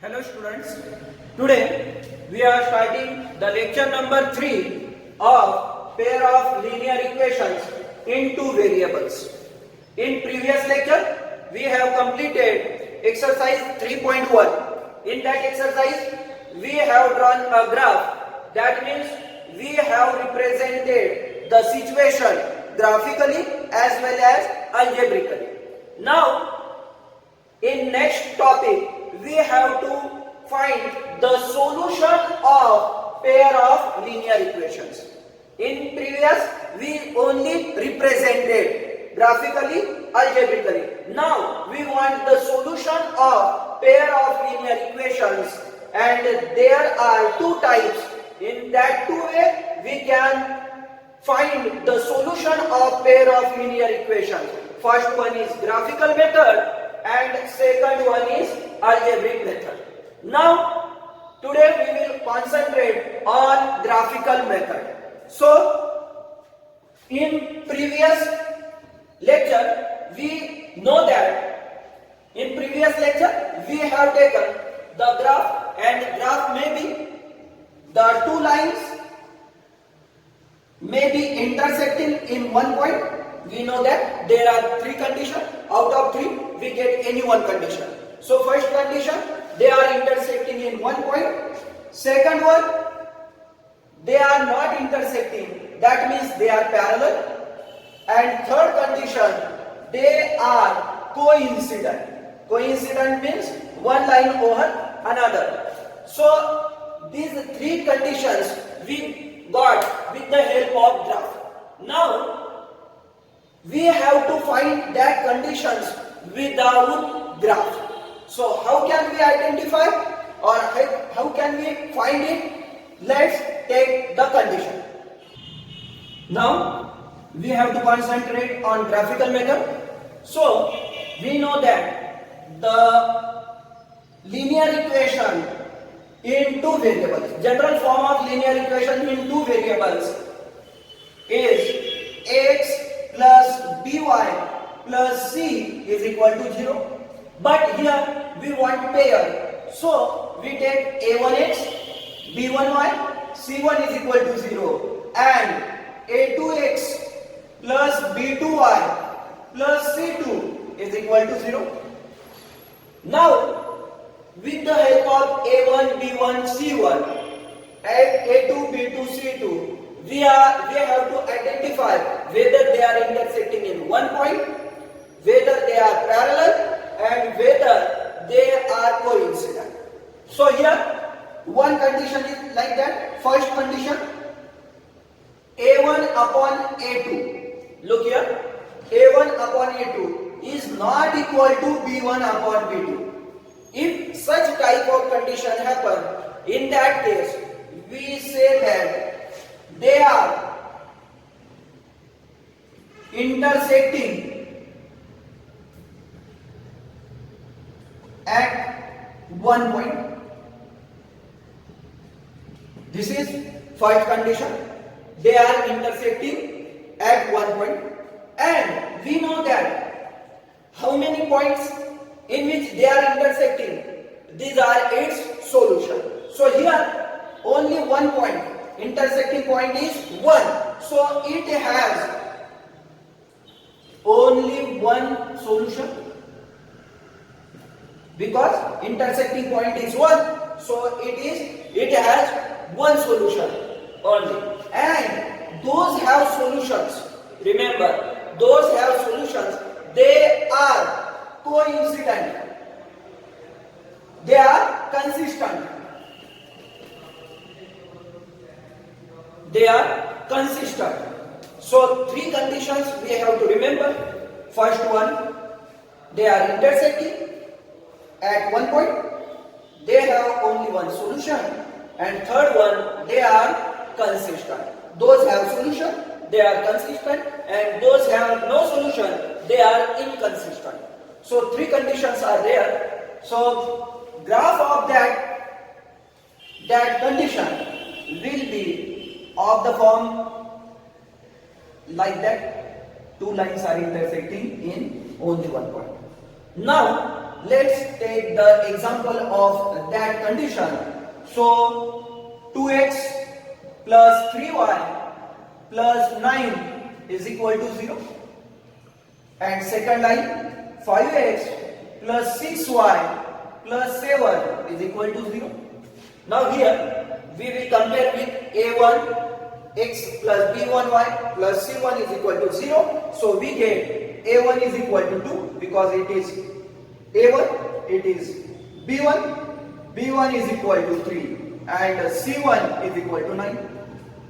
Hello students, today we are starting the lecture number 3 of pair of linear equations in two variables. In previous lecture we have completed exercise 3.1. In that exercise we have drawn a graph, that means we have represented the situation graphically as well as algebraically. Now in next topic we have to find the solution of pair of linear equations. In previous we only represented graphically, algebraically. Now we want the solution of pair of linear equations, and there are two types. In that two way we can find the solution of pair of linear equations. First one is graphical method and second one is algebraic method. Now today we will concentrate on graphical method. So in previous lecture we know that in previous lecture we have taken the graph, and graph may be the two lines may be intersecting in one point. We know that there are three conditions. Out of three we get any one condition. So first condition, they are intersecting in one point. Second one, they are not intersecting, that means they are parallel. And third condition, they are coincident. Coincident means one line over another. So these three conditions we got with the help of graph. Now we have to find that conditions without graph. So how can we identify, or how can we find it? Let's take the condition. Now we have to concentrate on graphical method. So we know that the linear equation in two variables, general form of linear equation in two variables is x plus by plus c is equal to 0. But here we want pair. So we take a1x, b1y, c1 is equal to 0, and a2x plus b2y plus c2 is equal to 0. Now with the help of a1, b1, c1 and a2, b2, c2, we have to identify whether they are intersecting in one point, whether they are parallel, and whether they are coincident. So here one condition is like that. First condition, a1 upon a2. Look here, a1 upon a2 is not equal to b1 upon b2. If such type of condition happen, in that case we say that they are intersecting at one point. This is first condition. They are intersecting at one point, and we know that how many points in which they are intersecting, these are its solution. So here only one point, intersecting point is 1. So it has only one solution, because intersecting point is 1. So it has one solution only. And those have solutions. Remember, those have solutions. They are coincident. They are consistent. They are consistent. So three conditions we have to remember. First one, they are intersecting at one point. They have only one solution. And third one, they are consistent. Those have solution, they are consistent, and those have no solution, they are inconsistent. So three conditions are there. So graph of that condition will be of the form like that. Two lines are intersecting in only one point. Now let's take the example of that condition. So 2x plus 3y plus 9 is equal to 0. And second line, 5x plus 6y plus 7 is equal to 0. Now here we will compare with a1 x plus b1y plus c1 is equal to 0. So we get a1 is equal to 2 because it is a1, it is b1, b1 is equal to 3 and c1 is equal to 9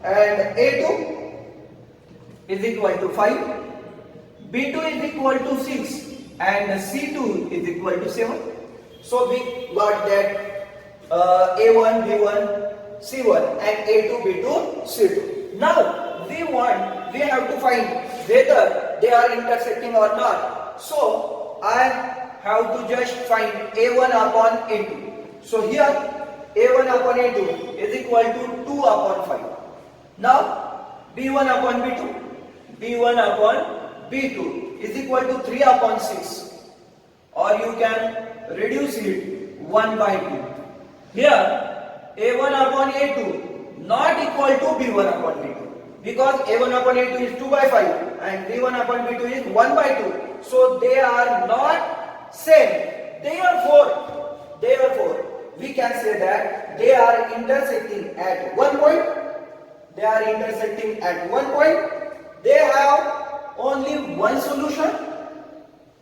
and a2 is equal to 5, b2 is equal to 6 and c2 is equal to 7. So we got that a1, b1, c1 and a2, b2, c2. Now we have to find whether they are intersecting or not. So I have to just find a1 upon a2. So here a1 upon a2 is equal to 2 upon 5. Now b1 upon b2, b1 upon b2 is equal to 3 upon 6, or you can reduce it 1 by 2. Here a1 upon a2 not equal to b1 upon b2 because a1 upon a2 is 2 by 5 and b1 upon b2 is 1 by 2. So they are not same. Therefore, we can say that they are intersecting at one point. They are intersecting at one point. They have only one solution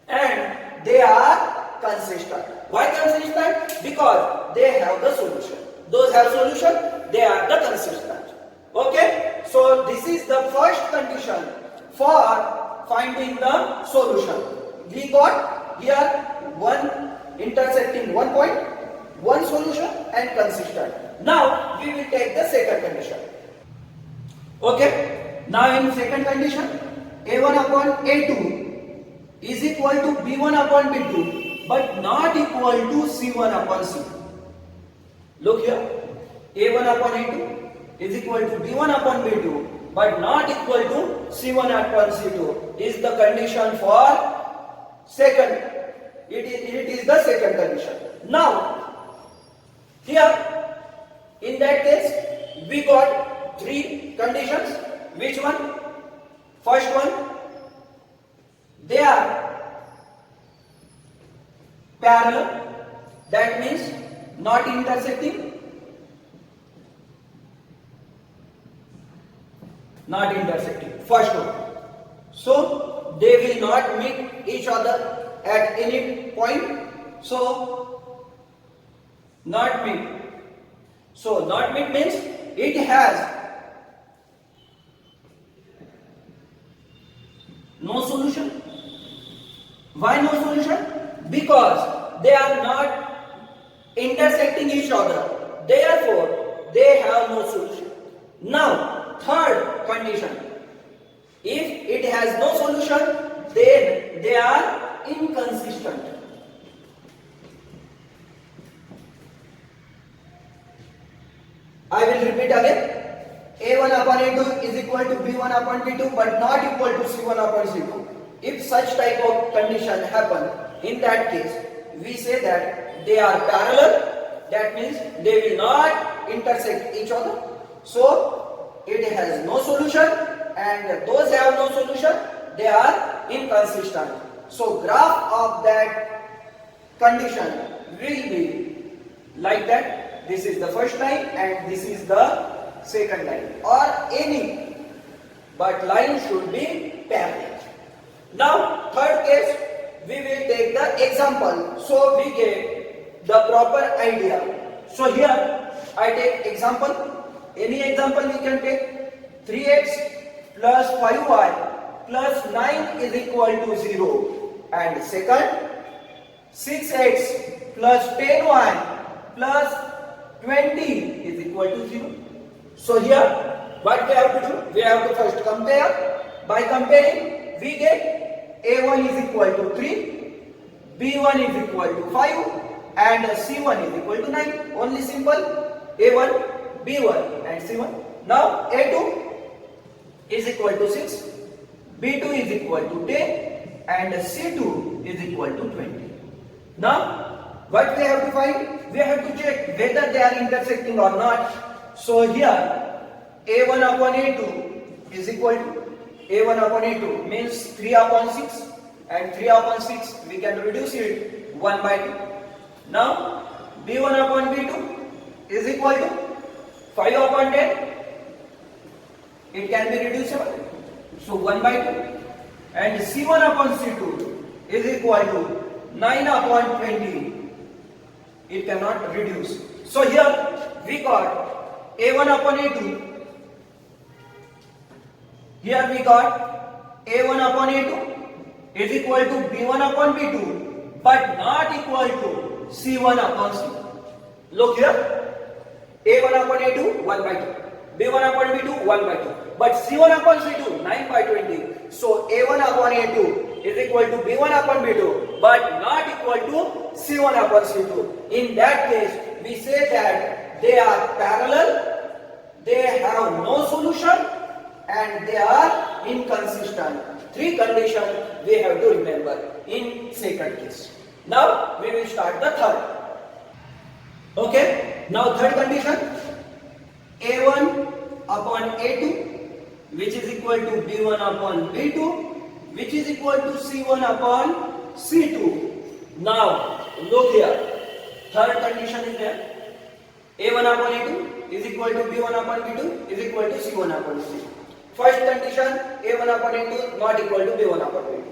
and they are consistent. Why consistent? Because they have the solution. Those have solution, they are the consistent. Okay? So this is the first condition for finding the solution. We got here one intersecting one point, one solution and consistent. Now we will take the second condition. Okay? Now in second condition, a1 upon a2 is equal to b1 upon b2 but not equal to c1 upon c2. Look here, a1 upon a2 is equal to b1 upon b2 but not equal to c1 upon c2 is the condition for second. It is the second condition. Now, here, in that case, we got three conditions. Which one? First one, they are parallel. That means not intersecting. Not intersecting. First one. So they will not meet each other at any point. So not meet. So not meet means it has no solution. Why no solution? Because they are not intersecting each other. Therefore, they have no solution. Now, third condition. If it has no solution, then they are inconsistent. I will repeat again. A1 upon A2 is equal to B1 upon B2 but not equal to C1 upon C2. If such type of condition happen, in that case, we say that they are parallel. That means they will not intersect each other. So, it has no solution and those have no solution, they are inconsistent. So, graph of that condition will be like that. This is the first line and this is the second line or any, but line should be parallel. Now, third case, we will take the example. So, we get the proper idea. So, here I take example. Any example we can take. 3x plus 5y plus 9 is equal to 0. And second, 6x plus 10y plus 20 is equal to 0. So here, what we have to do? We have to first compare. By comparing, we get A1 is equal to 3, B1 is equal to 5 and C1 is equal to 9. Only simple. A1, B1 and C1. Now A2 is equal to 6, B2 is equal to 10 and C2 is equal to 20. Now, what we have to find? We have to check whether they are intersecting or not. So here, A1 upon A2 is equal to A1 upon A2 means 3 upon 6, and 3 upon 6 we can reduce it 1 by 2. Now, B1 upon B2 is equal to 5 upon 10. It can be reducible. So 1 by 2. And C1 upon C2 is equal to 9 upon 20. It cannot reduce. So here we got A1 upon A2. Here we got A1 upon A2 is equal to B1 upon B2, but not equal to C1 upon C2. Look here. A1 upon A2 1 by 2. B1 upon B2 1 by 2. But C1 upon C2 9 by 20. So A1 upon A2 is equal to B1 upon B2, but not equal to C1 upon C2. In that case, we say that they are parallel, they have no solution, and they are inconsistent. 3 conditions we have to remember in second case. Now we will start the third. Okay, now third condition, A1 upon A2 which is equal to B1 upon B2 which is equal to C1 upon C2. Now look here, third condition is there. A1 upon A2 is equal to B1 upon B2 is equal to C1 upon C2. First condition, A1 upon A2 not equal to B1 upon B2.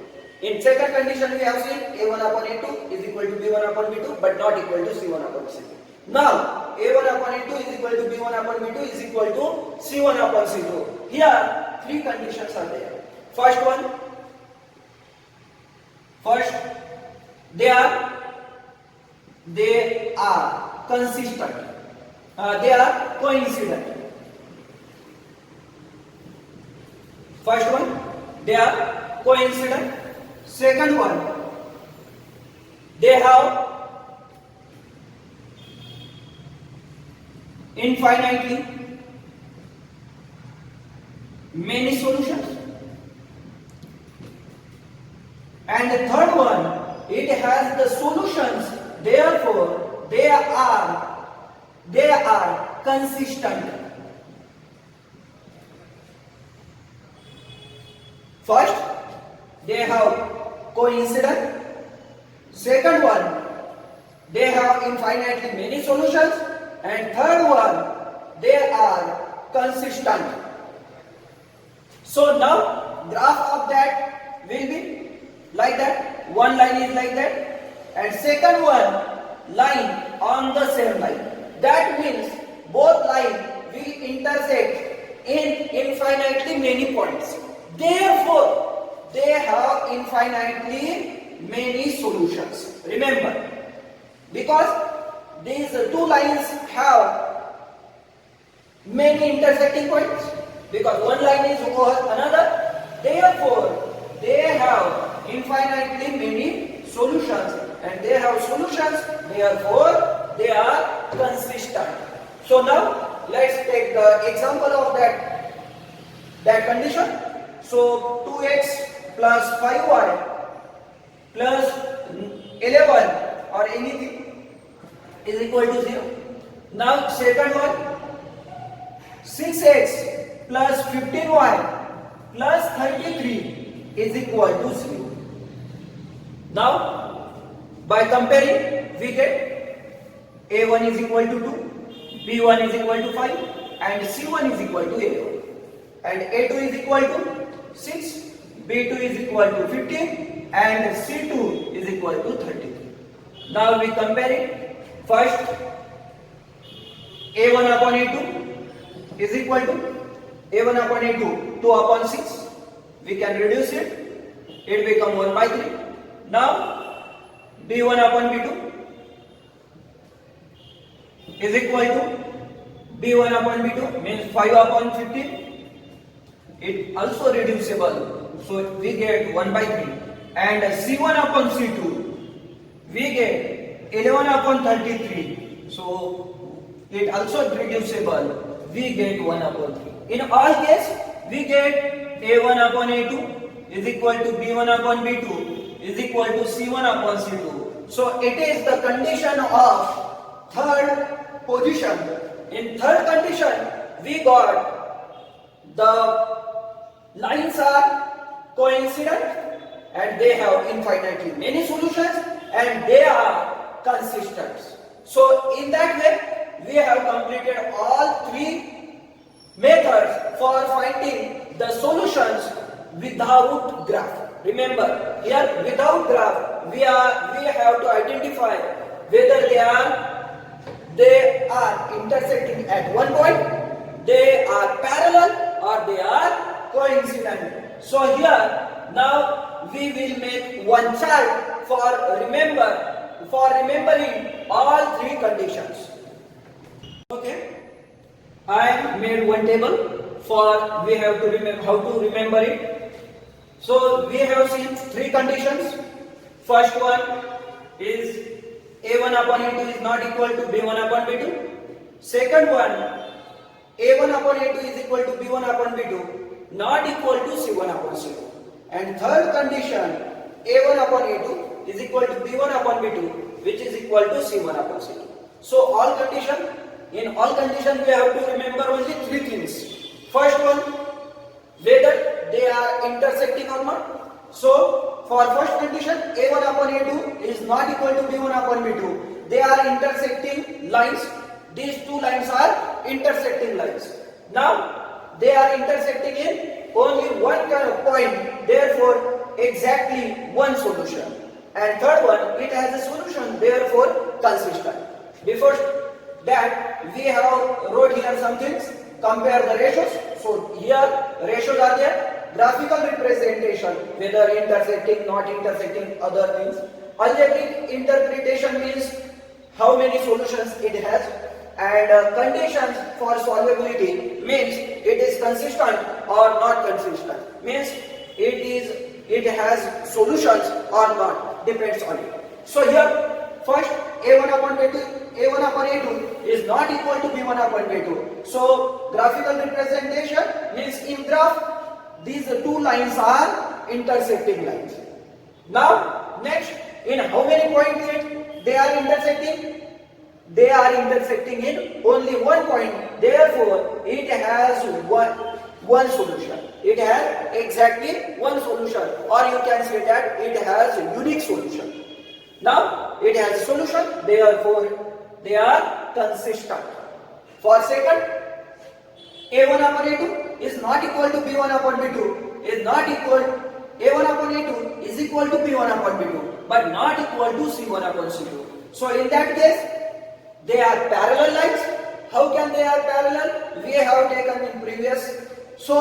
In second condition we have seen A1 upon A2 is equal to B1 upon B2 but not equal to C1 upon C2. Now A1 upon A2 is equal to B1 upon B2 is equal to C1 upon C2. Here 3 conditions are there. First they are consistent. They are coincident. First one, they are coincident. Second one, they have infinitely many solutions. And the third one, it has the solutions, therefore they are consistent. First, they have coincident. Second one, they have infinitely many solutions. And third one, they are consistent. So now, graph of that will be like that. One line is like that. And second one, line on the same line. That means both lines will intersect in infinitely many points. Therefore, they have infinitely many solutions. Remember, because these 2 lines have many intersecting points, because one line is over another, therefore they have infinitely many solutions, and they have solutions, therefore they are consistent. So now let's take the example of that condition. So 2x plus 5y plus 11 or anything is equal to 0. Now second one, 6x plus 15y plus 33 is equal to 0. Now by comparing we get a1 is equal to 2, b1 is equal to 5 and c1 is equal to a1, and a2 is equal to 6, b2 is equal to 15 and c2 is equal to 33. Now we compare it. First, a1 upon a2 is equal to a1 upon a2 2 upon 6. We can reduce it. It becomes 1 by 3. Now b1 upon b2 is equal to b1 upon b2 means 5 upon 15. It also reducible, so we get 1 by 3. And c1 upon c2 we get 11 upon 33, so it also reducible, we get 1 upon 3. In all case we get a1 upon a2 is equal to b1 upon b2 is equal to c1 upon c2 So it is the condition of third position. In third condition, we got the lines are coincident and they have infinitely many solutions and they are consistent. So in that way, we have completed all three methods for finding the solutions without graph. Remember, here without graph, we have to identify whether they are intersecting at one point, they are parallel, or they are coincident. So here now we will make one chart for remembering all three conditions. Okay, I made one table for we have to remember how to remember it. So we have seen three conditions. First one is A1 upon A2 is not equal to B1 upon B2. Second one, A1 upon A2 is equal to B1 upon B2, not equal to C1 upon C2. And third condition, A1 upon A2 is equal to B1 upon B2, which is equal to C1 upon C2. So in all conditions we have to remember only three things. First one, whether they are intersecting or not. So for first condition, A1 upon A2 is not equal to B1 upon B2. They are intersecting lines. These two lines are intersecting lines. Now they are intersecting in only one kind of point. Therefore, exactly one solution. And third one, it has a solution. Therefore, consistent. Before that, we have wrote here some things. Compare the ratios. So here ratios are there. Graphical representation, whether intersecting, not intersecting, other things. Algebraic interpretation means how many solutions it has. And conditions for solvability means it is consistent or not consistent. Means it has solutions or not. Depends on it. So here first A1 upon A2 is not equal to B1 upon B2. So graphical representation means in graph these two lines are intersecting lines. Now next, in how many points they are intersecting? They are intersecting in only one point. Therefore, it has one solution. It has exactly one solution, or you can say that it has a unique solution. Now it has a solution. Therefore, they are consistent. For second, A1 upon A2 is not equal to B1 upon B2. Is not equal. A1 upon A2 is equal to B1 upon B2, but not equal to C1 upon C2. So in that case, they are parallel lines. How can they are parallel? We have taken in previous. So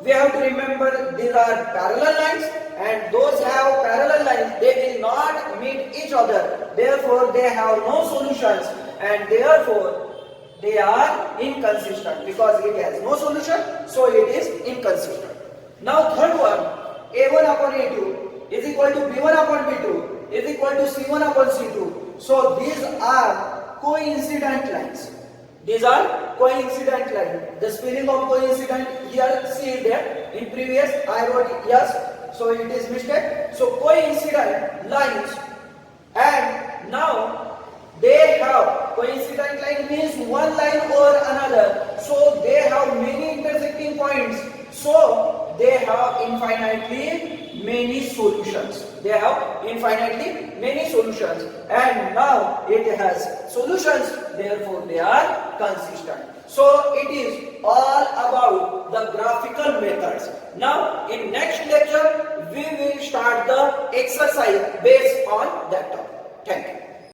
we have to remember these are parallel lines, and those have parallel lines. They will not meet each other. Therefore, they have no solutions, and therefore they are inconsistent because it has no solution. So it is inconsistent. Now third one, A1 upon A2 is equal to B1 upon B2 is equal to C1 upon C2. So these are coincident lines. These are coincident lines. The spelling of coincident here, see there. In previous I wrote yes, so it is mistake. So coincident lines, and now they have coincident line means one line over another. So they have many intersecting points. So they have infinitely many solutions. They have infinitely many solutions, and now it has solutions. Therefore, they are consistent. So it is all about the graphical methods. Now, in next lecture, we will start the exercise based on that topic.